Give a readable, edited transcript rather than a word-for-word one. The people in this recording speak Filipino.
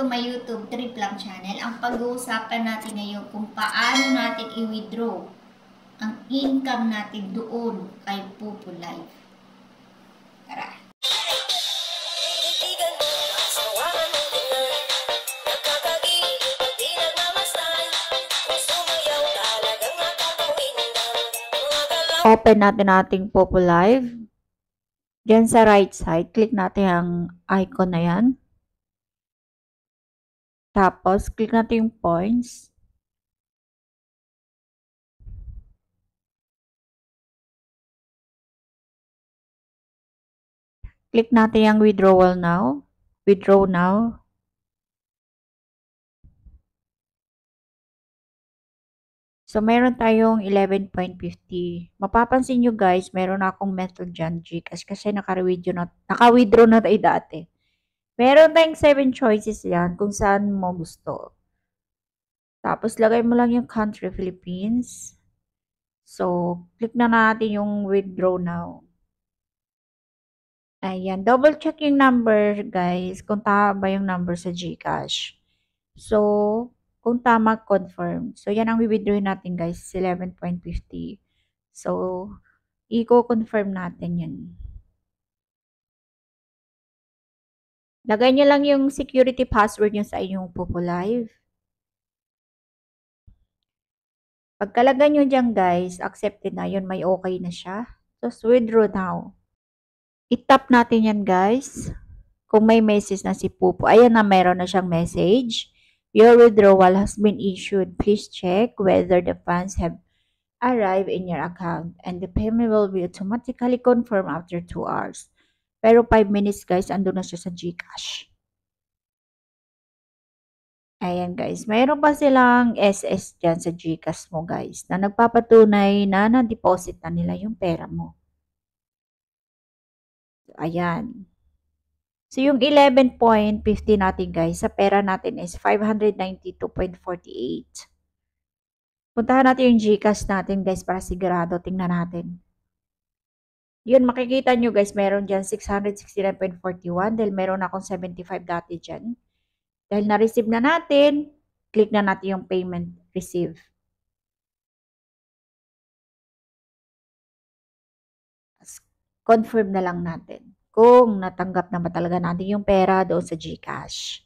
to my YouTube Trip Lang channel. Ang pag-uusapan natin ngayon kung paano natin i-withdraw ang income natin doon kay Pupo Live. Tara! Open natin ating Pupo Live. Diyan sa right side, click natin ang icon na yan. Tapos, click natin yung points. Click natin yung withdrawal now. Withdraw now. So, meron tayong 11.50. Mapapansin nyo guys, meron akong method dyan, Gcash, kasi naka-withdraw na tayo dati. Meron tayong 7 choices yan kung saan mo gusto. Tapos, lagay mo lang yung country, Philippines. So, click na natin yung withdraw now. Ayan. Double check yung number, guys. Kung tama ba yung number sa Gcash. So, kung tama, confirm. So, yan ang withdraw natin, guys. 11.50. So, i-confirm natin yan. Lagay nyo lang yung security password nyo sa inyong Pupo Live. Pagkalagay nyo dyan, guys, accepted na yun. May okay na siya. So, withdraw now. I-tap natin yan, guys. Kung may message na si Pupo. Ayan na, meron na siyang message. Your withdrawal has been issued. Please check whether the funds have arrived in your account. And the payment will be automatically confirmed after 2 hours. Pero 5 minutes, guys, andun na siya sa Gcash. Ayan, guys. Mayroon pa silang SS dyan sa Gcash mo, guys, na nagpapatunay na na-deposit na nila yung pera mo. So, ayan. So, yung 11.50 natin, guys, sa pera natin is 592.48. Puntahan natin yung Gcash natin, guys, para sigurado. Tingnan natin. Yun, makikita nyo, guys, meron dyan 669.41 dahil meron akong 75 dati dyan. Dahil na-receive na natin, click na natin yung payment receive. Confirm na lang natin kung natanggap na ba talaga natin yung pera doon sa Gcash.